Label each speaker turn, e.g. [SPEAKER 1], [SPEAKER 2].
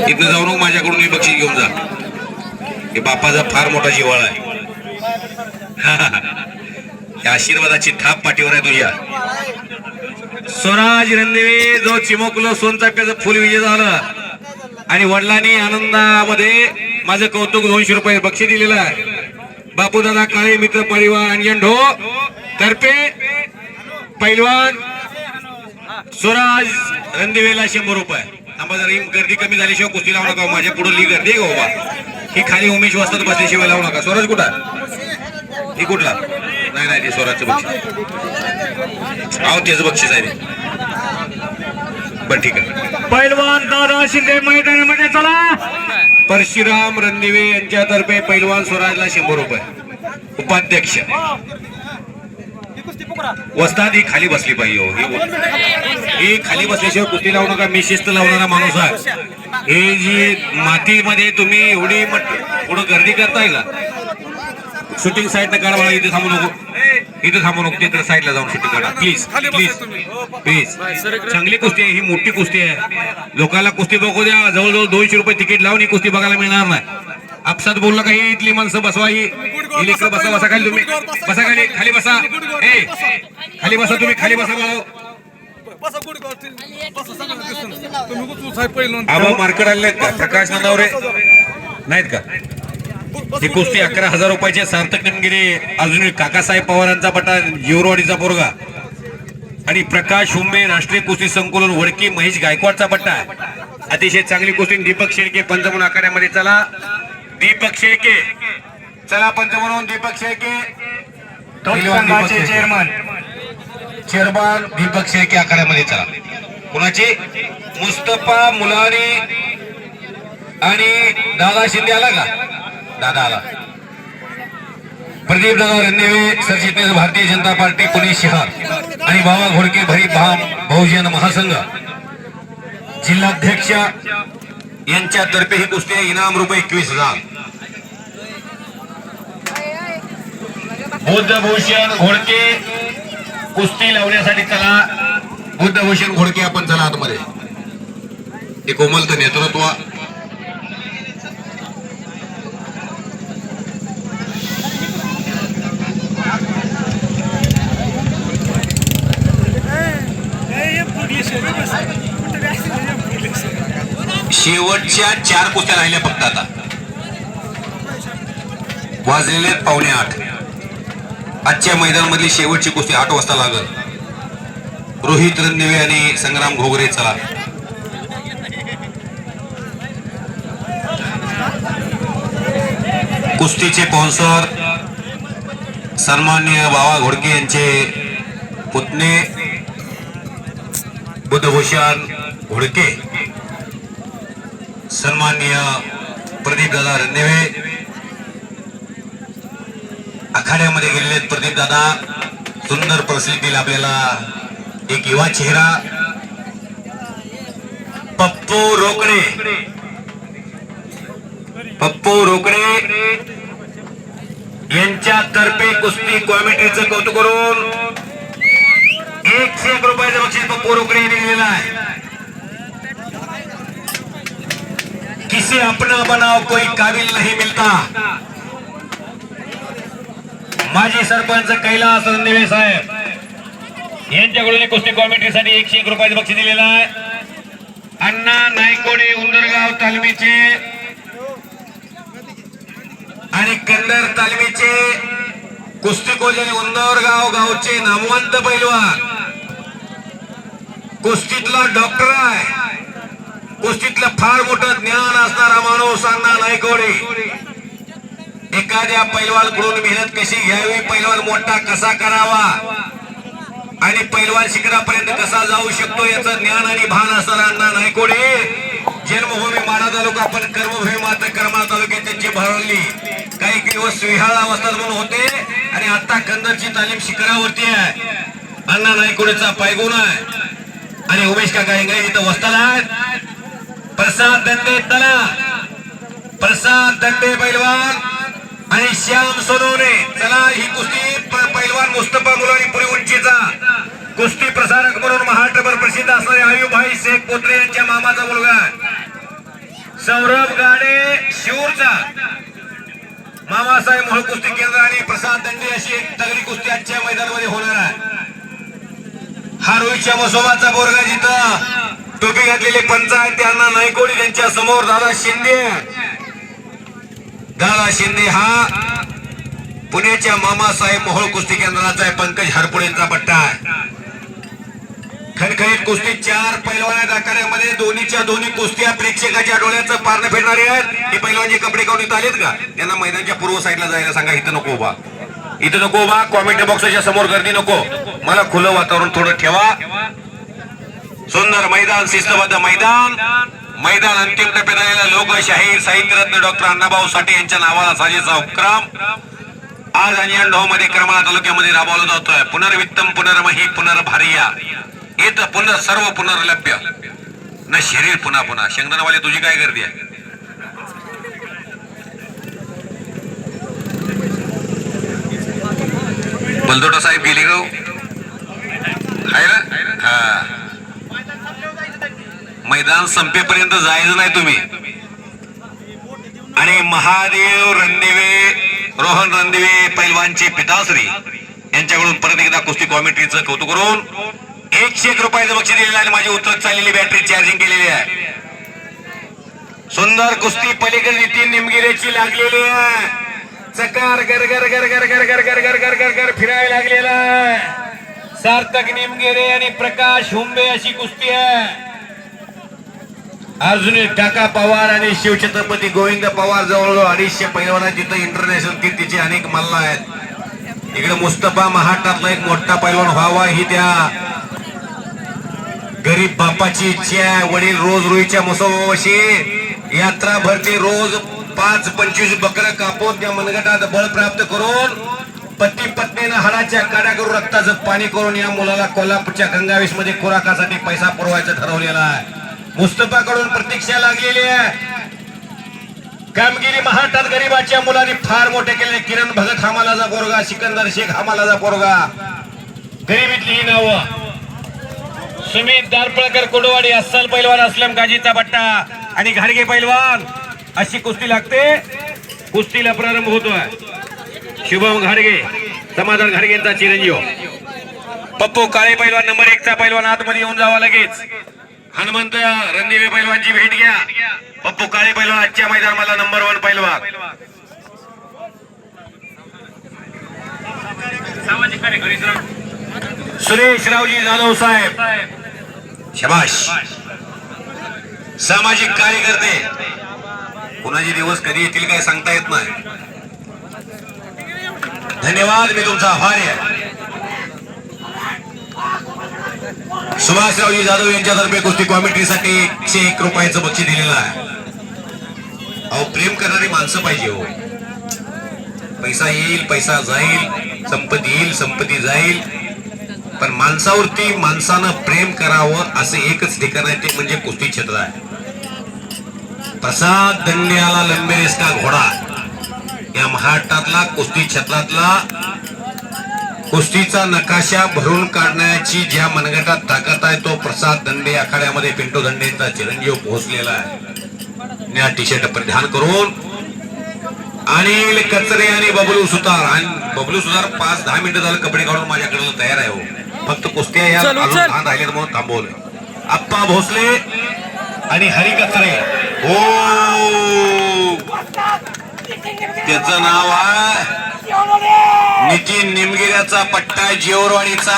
[SPEAKER 1] इथं जाऊ नको, माझ्याकडून मी बक्षीस घेऊन जा. हे बापाचा फार मोठा जिव्हाळा आहे. या आशीर्वादाची थाप पाठीवर आहे तुझ्या. स्वराज रणदेवे जो चिमुकलो सोनचाफ्याचं फुल विजय झालं आणि वडिलांनी आनंदामध्ये माझं कौतुक 200 रुपये बक्षीस दिलेलं आहे. बापूदादा काळे मित्र परिवार अंजन ढो तर्फे पैलवान स्वराज रणदेवेला 100 रुपये. थांबा जरा, गर्दी कमी झाल्याशिवाय कुस्ती लावू नका. माझ्या पुढे ली गर्दी आहे बाबा. ही खाली उमेश वाजतात बसल्याशिवाय लावू नका. स्वराज कुठं? ही कुठला? नाही नाही, ते स्वराजचं बक्षीस. अहो त्याचं बक्षीस आहे ते. बरं ठीक आहे.
[SPEAKER 2] पैलवान दादा शिंदे मैदानामध्ये चला.
[SPEAKER 1] परशुराम रणदिवे यांच्यातर्फे पैलवान स्वराजला 100 रुपये. उपाध्यक्ष वस्ताद ही खाली बसली पाहिजे. हो ही खाली बसल्याशिवाय कुस्ती लावू नका. मी शिस्त लावणारा माणूस आहे. हे जी मातीमध्ये तुम्ही एवढी पुढं गर्दी करताय का? शूटिंग साईडनं काढा मला. इथे थांबू नको, इथे थांबू नको. ते तर साईडला जाऊन शूटिंग काढा प्लीज प्लीज प्लीज. चांगली कुस्ती आहे ही, मोठी कुस्ती आहे. लोकांना कुस्ती बघू द्या. जवळजवळ 200 रुपये तिकीट लावून ही कुस्ती बघायला मिळणार नाही. आपसात बोललं का? ही इथली माणसं बसवा. ही लेकरं बसा. बसा खाली तुम्ही. बसा खाली. खाली बसा. ए खाली बसा तुम्ही. खाली बसा भाऊ. आबा मार्केट आले आहेत का? प्रकाश नानावरे नाहीत का? ही कुस्ती 11,000 रुपयाचे. सार्थक निमगिरी, अजून काकासाहेब पवारांचा पटा, जीवरवाडीचा पोरगा आणि प्रकाश हुंबे राष्ट्रीय कुस्ती संकुलन वडकी, महेश गायकवाडचा पट्टा आहे. अतिशय चांगली कुस्ती. दीपक शेळके पंच म्हणून आखाड्यामध्ये चला. दीपक शेळके चला पंच म्हणून. दीपक शेळके चेअरमन दीपक शेळके आखाड्यामध्ये चला. कुणाची? मुस्तफा मुलानी आणि दादा शिंदे आला का? दादा आला. प्रदीप दादा रणदेवे सरचिटणीस भारतीय जनता पार्टी पुणे शहर आणि बाबा घोडके भरी बहुजन महासंघ जिल्हाध्यक्ष यांच्यातर्फे ही कुस्ती आहे. इनाम रुपये 21,000. बुद्धभूषण घोडके कुस्ती लावण्यासाठी चला. बुद्धभूषण घोडके आपण चला आतमध्ये. हे कोमलचं नेतृत्व. शेवटच्या 4 कुस्त्या राहिल्या फक्त. आता वाजलेले 7:45. आजच्या मैदानामधली शेवटची कुस्ती 8 वाजता लागल. रोहित रणदिवे आणि संग्राम घोगरे चला. कुस्तीचे स्पॉन्सर सन्माननीय बाबा घोडके यांचे पुतणे बुद्धभूषण घोडके, सन्माननीय प्रदीप दादा रणदिवे आखाड्यामध्ये गेलेले. प्रदीप दादा सुंदर परिस्थितीतील आपल्याला एक युवा चेहरा पप्पू रोकडे. पप्पू रोकडे यांच्यातर्फे कुस्ती कमिटीचं कौतुक करून 100 रुपयाचं बक्षीस पप्पू रोकडे यांनी दिलेलं आहे. किसी अपना बनाव कोई काबिल नहीं मिलता. माजी सरपंच कैलास रणदिवे साहेब यांच्याकडून कुस्ती कमिटीसाठी 101 रुपयाचं बक्षीस दिलेलं आहे. अण्णा नायकोडे उंदरगाव तालमीचे आणि कंदर तालमीचे कुस्तीकोच आणि उंदरगाव गावचे नामवंत पैलवान. कुस्तीतला डॉक्टर आहे. कुस्तीतलं फार मोठं ज्ञान असणारा माणूस अण्णा नायकोडे. एखाद्या पैलवानकडून मेहनत कशी घ्यावी, पैलवान मोठा कसा करावा आणि पैलवान शिखरापर्यंत कसा जाऊ शकतो याचं ज्ञान आणि भान असणारा अण्णा नायकोडे. जन्मभूमी माढा तालुका पण कर्मभूमी मात्र करमाळा तालुक्यात त्यांची भरवली. काही दिवस विहाळ अवस्था म्हणून होते आणि आता कंदरची तालीम शिखरावरती आहे. अण्णा नायकोडेचा पायगुण आहे. आणि उमेश काका इंग्रजी इथं वस्ताला आहेत. प्रसाद दंडे तला, प्रसाद दंडे पैलवान आणि श्याम सोनवणे चला. ही कुस्ती पैलवान मुस्तफा मुलानी पुणे उंचीचा कुस्ती प्रसारक म्हणून महाराष्ट्रभर प्रसिद्ध असणारे आयुभाई शेख पोत्रे यांच्या मामाचा मुलगा सौरभ गाडे शिवूरचा, मामासाहेब मोहोळ कुस्ती केंद्र आणि प्रसाद दंडे अशी एक तगडी कुस्ती आजच्या मैदानामध्ये होणार आहे. हा रोहितच्या मसोबाचा बोरगा जिथं टोपी घातलेले पंच आहेत त्यांना नायकोडी त्यांच्या समोर दादा शिंदे. दादा शिंदे हा पुण्याच्या मामासाहेब मोहोळ कुस्ती केंद्राचा आहे. पंकज हरपुडेंचा पट्टा आहे. खणखणीत कुस्ती 4 पैलवान आहेत आखाड्यामध्ये. दोन्हीच्या दोन्ही कुस्त्या प्रेक्षकाच्या डोळ्याचं पारणं फेडणारे आहेत. हे पैलवान जे कपडे काढून इथं आलेत का त्यांना मैदानाच्या पूर्व साईडला जायला सांगा. इथं नको उभा, इथं नको उभा. कॉमेंट बॉक्सच्या समोर गर्दी नको. मला खुलं वातावरण थोडं ठेवा. सुंदर मैदान, शिस्तबद्ध मैदान. मैदान अंतिम टप्प्यात आलेला लोकशाहीर साहित्यरत्न डॉक्टर अण्णाभाऊ साठे यांच्या नावाला साजेचा उपक्रम आज अंजनगाव मध्ये करमाळा तालुक्यामध्ये राबवला जातोय. पुनर्वित्तम पुनर्मही पुनर्भारिया येत पुनर् सर्व पुनर्लभ्य न शरीर पुन्हा पुन्हा. शेंगदाणावाले तुझी काय गर्दी आहे? बलदोटा साहेब गेले गाव आहे ना. हा, मैदान संपेपर्यंत जायचं नाही तुम्ही. आणि महादेव रणदिवे, रोहन रणदिवे पैलवानचे पिताश्री यांच्याकडून परत एकदा कुस्ती कॉमेंट्रीचं कौतुक करून 101 रुपयाचं बक्षीस दिलेलं आहे. माझी उतरत चाललेली बॅटरी चार्जिंग केलेली आहे. सुंदर कुस्ती पलीकडे नितीन निमगिरेची लागलेली आहे. चकार गर गर गर गर गर गर गर गर गर गर गर फिरायला लागलेला आहे. सार्थक निमगिरे आणि प्रकाश हुंबे अशी कुस्ती आहे. अर्जुन काका पवार आणि शिवछत्रपती गोविंद पवार जवळ 250 पैलवान आहेत. तिथं इंटरनॅशनल कीर्तीचे अनेक मल्ल आहेत. इकडे मुस्तफा महाटातला एक मोठा पैलवान व्हावा ही त्या गरीब बापाची इच्छा आहे. वडील रोज रोईच्या मसोबाशी यात्रा भरते. रोज 5-25 बकरं कापून त्या मनगटात बळ प्राप्त करून पती पत्नीनं हाडाच्या काड्या करून रक्ताचं पाणी करून या मुलाला कोल्हापूरच्या गंगावेश मध्ये खुराकासाठी पैसा पुरवायचं ठरवलेला आहे. मुस्तफा कडून प्रतीक्षा लागलेली आहे. कामगिरी महाटात गरीबाच्या मुलांनी फार मोठे केले. किरण भगत हामालाचा पोरगा, सिकंदर शेख हामालाचा पोरगा, गरिबीतली ही नावं. सुमित दारपळकर कुडवाडी, अस्सल पैलवान असलम गाजीचा पट्टा आणि घाडगे पैलवान अशी कुस्ती लागते. कुस्तीला प्रारंभ होतोय. शुभम घाडगे, समाधान घाडगेंचा चिरंजीव. पप्पू काळे पैलवान नंबर 1 चा पैलवान आतमध्ये येऊन जावा लगेच. हनुमंत रणदिवे पैलवानची भेट घ्या. पप्पू काळे पैलवान आजच्या मैदान मला नंबर 1 पैलवान. सुरेश रावजी जाधव साहेब, शबाश. सामाजिक कार्यकर्ते, कुणाचे दिवस कधी येतील काय सांगता येत नाही. धन्यवाद, मी तुमचा आभारी आहे. सुभाषरावजी जाधव यांच्यातर्फे कुस्ती कॉमेंट्रीसाठी 101 रुपयाचं बक्षीस दिलेलं आहे. अहो, प्रेम करणारी माणसं पाहिजे हो. पैसा येईल, पैसा जाईल, संपत्ती येईल, संपत्ती जाईल, पण माणसावरती माणसानं प्रेम करावं असं एकच ठिकाण आहे, ते म्हणजे कुस्ती क्षेत्र आहे. प्रसाद दंड्याला लंबेरेस का घोडा या महाराष्ट्रातला कुस्ती क्षेत्रातला कुस्तीचा नकाशा भरून काढण्याची ज्या मनगटात ताकद आहे तो प्रसाद दंडे आखाड्यामध्ये पिंटू दंडेचा चिरंजीव पोहोचलेला आहे. निळा टी शर्ट परिधान करून अनिल कचरे आणि बबलू सुतार, आणि बबलू सुतार 5-10 मिनिटं झालं कपडे काढून माझ्याकडे तयार आहे हो. फक्त कुस्त्या या लहान राहिले म्हणून थांबवलं. आप्पा भोसले आणि हरी कचरे, हो त्याचं नाव आहे नितीन निमगिऱ्याचा पट्टा जेवरवाडीचा.